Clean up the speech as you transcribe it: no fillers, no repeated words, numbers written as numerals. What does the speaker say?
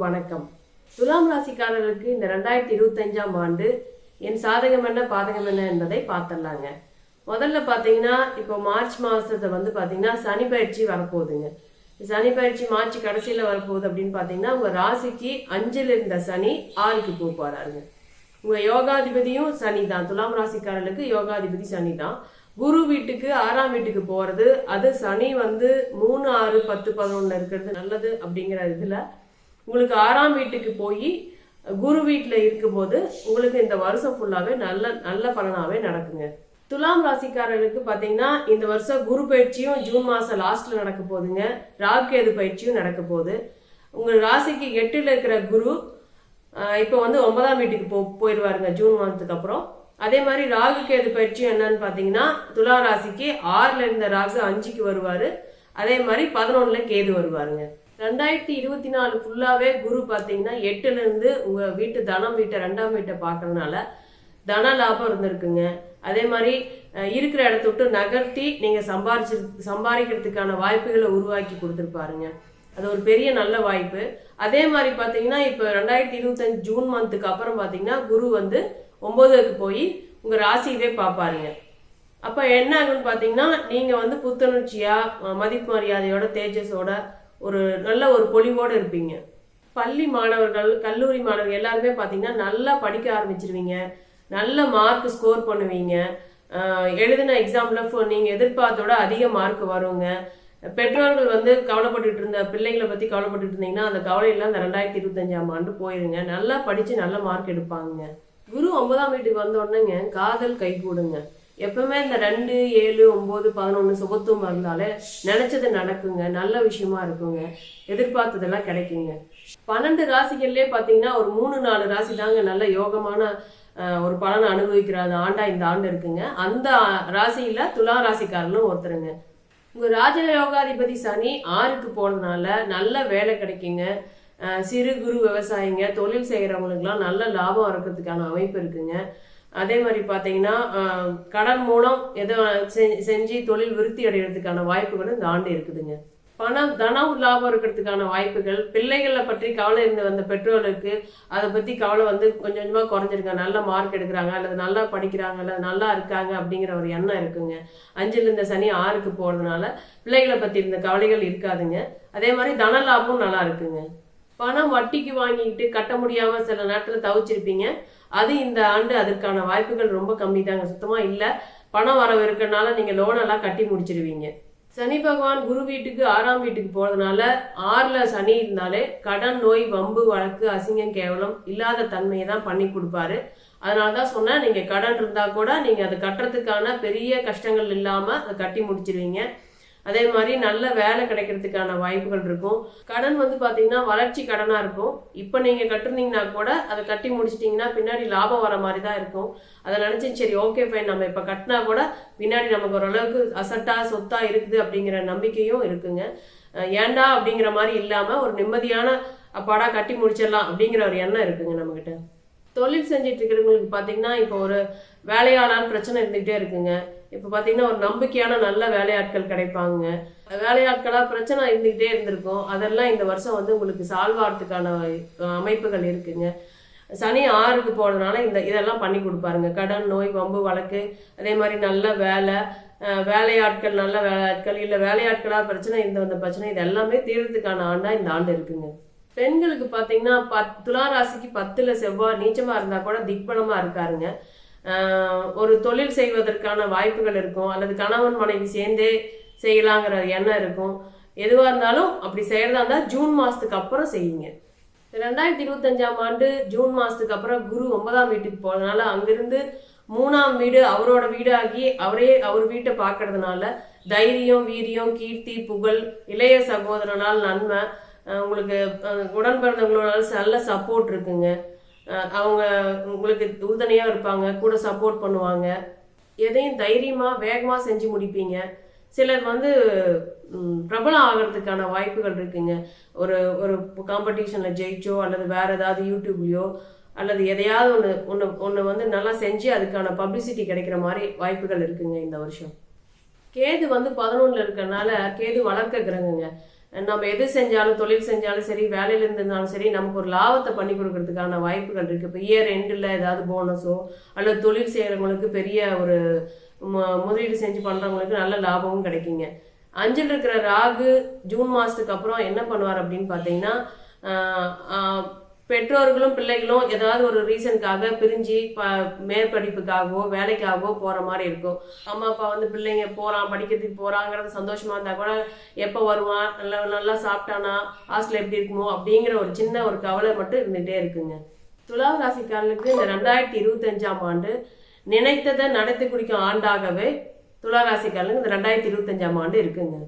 வணக்கம். துலாம் ராசிக்காரர்களுக்கு இந்த 2025ஆம் ஆண்டு என் சாதகம் என்ன பாதகம் என்ன என்பதை பார்த்துடலாங்க. முதல்ல பார்த்தீங்கன்னா இப்போ மார்ச் மாதத்தை பார்த்தீங்கன்னா சனி பயிற்சி வரப்போகுதுங்க. சனி பயிற்சி மார்ச் கடைசியில் வரப்போகுது அப்படின்னு பார்த்தீங்கன்னா உங்கள் ராசிக்கு 5ல் இருந்த சனி 6க்கு போக போறாருங்க. உங்கள் யோகாதிபதியும் சனி தான். துலாம் ராசிக்காரர்களுக்கு யோகாதிபதி சனி தான். குரு வீட்டுக்கு 6ஆம் வீட்டுக்கு போறது, அது சனி 3, 6, 10, 11 இருக்கிறது நல்லது அப்படிங்கிற இதுல உங்களுக்கு 6ஆம் வீட்டுக்கு போய் குரு வீட்டுல இருக்கும்போது உங்களுக்கு இந்த வருஷம் ஃபுல்லாவே நல்ல பலனாவே நடக்குங்க. துலாம் ராசிக்காரர்களுக்கு பாத்தீங்கன்னா இந்த வருஷம் குரு பயிற்சியும் ஜூன் மாசம் லாஸ்ட்ல நடக்க போகுதுங்க. ராகு கேது பயிற்சியும் நடக்க போகுது. உங்க ராசிக்கு 8ல் இருக்கிற குரு இப்போ 9ஆம் வீட்டுக்கு போயிடுவாருங்க ஜூன் மாதத்துக்கு அப்புறம். அதே மாதிரி ராகு கேது பயிற்சி என்னன்னு பாத்தீங்கன்னா துலா ராசிக்கு 6ல் இருந்த ராகு 5க்கு வருவாரு. அதே மாதிரி 11ல் கேது வருவாருங்க. 2024 ஃபுல்லாவே குரு பாத்தீங்கன்னா 8ல இருந்து உங்க வீட்டு தனம் வீட்டை 2ஆம் வீட்டை பாக்குறதுனால தன லாபம் இருந்திருக்குங்க. அதே மாதிரி இருக்கிற இடத்த விட்டு நகர்த்தி நீங்க சம்பாதிக்கிறதுக்கான வாய்ப்புகளை உருவாக்கி கொடுத்துருப்பாருங்க. அது ஒரு பெரிய நல்ல வாய்ப்பு. அதே மாதிரி பாத்தீங்கன்னா இப்ப 2025 ஜூன் மந்த்துக்கு அப்புறம் பாத்தீங்கன்னா குரு 9க்கு போய் உங்க ராசியவே பார்ப்பாருங்க. அப்ப என்ன ஆகுன்னு பாத்தீங்கன்னா நீங்க புத்துணர்ச்சியா மதிப்பு மரியாதையோட தேஜஸோட ஒரு நல்ல ஒரு பொலிவோட இருப்பீங்க. பள்ளி மாணவர்கள் கல்லூரி மாணவர்கள் எல்லாருமே பாத்தீங்கன்னா நல்லா படிக்க ஆரம்பிச்சிருவீங்க. நல்ல மார்க் ஸ்கோர் பண்ணுவீங்க. எழுதின எக்ஸாம்ல நீங்க எதிர்பார்த்தோட அதிக மார்க் வருங்க. பெற்றோர்கள் கவலைப்பட்டு இருந்த பிள்ளைகளை பத்தி கவலைப்பட்டு இருந்தீங்கன்னா அந்த கவலை எல்லாம் இந்த 2025ஆம் ஆண்டு போயிருங்க. நல்லா படிச்சு நல்ல மார்க் எடுப்பாங்க. குரு 9ஆம் வீட்டுக்கு வந்த உடனேங்க காதல் கை கூடுங்க. எப்பவுமே இந்த 2, 7, 9, 11 சுபத்துவம் இருந்தாலே நினைச்சது நடக்குங்க. நல்ல விஷயமா இருக்குங்க. எதிர்பார்த்ததெல்லாம் கிடைக்குங்க. 12 ராசிகள்லயே பாத்தீங்கன்னா ஒரு 3, 4 ராசி தாங்க நல்ல யோகமான ஒரு பலனை அனுபவிக்கிற ஆண்டா இந்த ஆண்டு இருக்குங்க. அந்த ராசியில துலா ராசிக்காரர்களும் ஒருத்தருங்க. உங்க ராஜ யோகாதிபதி சனி 6க்கு போனதுனால நல்ல வேலை கிடைக்குங்க. சிறு குறு விவசாயிங்க தொழில் செய்யறவங்களுக்குலாம் நல்ல லாபம் இருக்கிறதுக்கான அமைப்பு இருக்குங்க. அதே மாதிரி பாத்தீங்கன்னா கடன் மூலம் எதோ செஞ்சு தொழில் விருத்தி அடைகிறதுக்கான வாய்ப்புகளும் இந்த ஆண்டு இருக்குதுங்க. தனம் லாபம் இருக்கிறதுக்கான வாய்ப்புகள், பிள்ளைகளை பற்றி கவலை இருந்து வந்த பெற்றோர்களுக்கு அதை பத்தி கவலை கொஞ்சம் கொஞ்சமா குறைஞ்சிருக்காங்க. நல்ல மார்க் எடுக்கிறாங்க அல்லது நல்லா படிக்கிறாங்க அல்லது நல்லா இருக்காங்க அப்படிங்கிற ஒரு எண்ணம் இருக்குங்க. 5ல் இருந்த சனி 6க்கு போறதுனால பிள்ளைகளை பத்தி இருந்த கவலைகள் இருக்காதுங்க. அதே மாதிரி தன லாபமும் நல்லா இருக்குங்க. பணம் வட்டிக்கு வாங்கிட்டு கட்ட முடியாம சில நேரத்துல தவிச்சிருப்பீங்க. அது இந்த ஆண்டு அதற்கான வாய்ப்புகள் ரொம்ப கம்மி தாங்க. சுத்தமா இல்ல. பணம் வரவு இருக்கிறதுனால நீங்க லோன் எல்லாம் கட்டி முடிச்சிருவீங்க. சனி பகவான் குரு வீட்டுக்கு 6ஆம் வீட்டுக்கு போறதுனால 6ல் சனி இருந்தாலே கடன், நோய், வம்பு, வழக்கு, அசிங்கம், கேவலம் இல்லாத தன்மையை தான் பண்ணி கொடுப்பாரு. அதனாலதான் சொன்னேன், நீங்க கடன் இருந்தா கூட நீங்க அதை கட்டுறதுக்கான பெரிய கஷ்டங்கள் இல்லாம அதை கட்டி முடிச்சிருவீங்க. அதே மாதிரி நல்ல வேலை கிடைக்கிறதுக்கான வாய்ப்புகள் இருக்கும். கடன் பாத்தீங்கன்னா வளர்ச்சி கடனா இருக்கும். இப்ப நீங்க கட்டுறீங்கன்னா கூட அதை கட்டி முடிச்சிட்டீங்கன்னா பின்னாடி லாபம் வர மாதிரி தான் இருக்கும். அதை நினைச்சு சரி ஓகே ஃபைன் நம்ம இப்ப கட்டினா கூட பின்னாடி நமக்கு ஓரளவுக்கு அசட்டா சொத்தா இருக்குது அப்படிங்கிற நம்பிக்கையும் இருக்குங்க. ஏண்டா அப்படிங்கிற மாதிரி இல்லாம ஒரு நிம்மதியான அப்பாடா கட்டி முடிச்சிடலாம் அப்படிங்கிற ஒரு எண்ணம் இருக்குங்க நம்ம கிட்ட. தொழில் செஞ்சிட்டு இருக்கிறவங்களுக்கு பாத்தீங்கன்னா இப்போ ஒரு வேலையாளான்னு பிரச்சனை இருந்துகிட்டே இருக்குங்க. இப்ப பாத்தீங்கன்னா ஒரு நம்பிக்கையான நல்ல வேலையாட்கள் கிடைப்பாங்க. வேலையாட்களா பிரச்சனை இருந்துகிட்டே இருந்திருக்கும். அதெல்லாம் இந்த வருஷம் உங்களுக்கு சால்வ் ஆகிறதுக்கான அமைப்புகள் இருக்குங்க. சனி 6க்கு போறதுனால இதெல்லாம் பண்ணி கொடுப்பாருங்க. கடன், நோய், வம்பு, வழக்கு, அதே மாதிரி நல்ல வேலையாட்கள் நல்ல வேலையாட்கள் இல்ல வேலையாட்களா பிரச்சனை வந்த பிரச்சனை இது எல்லாமே தீர்றதுக்கான ஆண்டா இந்த ஆண்டு இருக்குங்க. பெண்களுக்கு பாத்தீங்கன்னா துலா ராசிக்கு 10ல் செவ்வாய் நீச்சமா இருந்தா கூட திக்பலமா இருக்காருங்க. ஒரு தொழில் செய்வதற்கான வாய்ப்புகள் இருக்கும். அல்லது கணவன் மனைவி சேர்ந்தே செய்யலாங்கிற எண்ணம் இருக்கும். எதுவா இருந்தாலும் அப்படி செய்யறதா இருந்தா ஜூன் மாசத்துக்கு அப்புறம் செய்யுங்க. 2025ஆம் ஆண்டு ஜூன் மாசத்துக்கு அப்புறம் குரு 9ஆம் வீட்டுக்கு போறதுனால அங்கிருந்து 3ஆம் வீடு அவரோட வீடாகி அவர் வீட்டை பாக்குறதுனால தைரியம், வீரியம், கீர்த்தி, புகழ், இளைய சகோதரனால் நன்மை, உங்களுக்கு உடன் பிறந்தவங்களோட நல்ல சப்போர்ட் இருக்குங்க. அவங்க உங்களுக்கு உறுதுணையா இருப்பாங்க, கூட சப்போர்ட் பண்ணுவாங்க. எதையும் தைரியமா வேகமா செஞ்சு முடிப்பீங்க. சிலர் பிரபலம் ஆகிறதுக்கான வாய்ப்புகள் இருக்குங்க. ஒரு ஒரு காம்படிஷன்ல ஜெயிச்சோ அல்லது வேற ஏதாவது யூடியூப்லயோ அல்லது எதையாவது ஒன்று நல்லா செஞ்சு அதுக்கான பப்ளிசிட்டி கிடைக்கிற மாதிரி வாய்ப்புகள் இருக்குங்க இந்த வருஷம். கேது 11ல் இருக்கிறதுனால கேது வளர்க்க கிரகங்க. நம்ம எது செஞ்சாலும் தொழில் செஞ்சாலும் சரி, வேலையில இருந்தாலும் சரி, நமக்கு ஒரு லாபத்தை பண்ணி கொடுக்கறதுக்கான வாய்ப்புகள் இருக்கு. இப்போ இயர் எண்டில் ஏதாவது போனஸோ அல்லது தொழில் செய்யறவங்களுக்கு பெரிய ஒரு முதலீடு செஞ்சு பண்றவங்களுக்கு நல்ல லாபமும் கிடைக்குங்க. 5ல் இருக்கிற ராகு ஜூன் மாசத்துக்கு அப்புறம் என்ன பண்ணுவார் அப்படின்னு பார்த்தீங்கன்னா, பெற்றோர்களும் பிள்ளைகளும் ஏதாவது ஒரு ரீசனுக்காக பிரிஞ்சு மேற்படிப்புக்காகவோ வேலைக்காகவோ போற மாதிரி இருக்கும். அம்மா அப்பா வந்து பிள்ளைங்க போறான் படிக்கிறதுக்கு போறாங்கிறது சந்தோஷமா இருந்தா கூட எப்போ வருவான், நல்லா நல்லா சாப்பிட்டானா, ஹாஸ்டல் எப்படி இருக்குமோ அப்படிங்கிற ஒரு சின்ன ஒரு கவலை மட்டும் இருந்துகிட்டே இருக்குங்க. துலாம் ராசிக்காரர்களுக்கு இந்த 2025ஆம் ஆண்டு நினைத்ததை நடத்தி குடிக்கும் ஆண்டாகவே துலா ராசிக்காரர்களுக்கு இந்த 2025ஆம் ஆண்டு இருக்குங்க.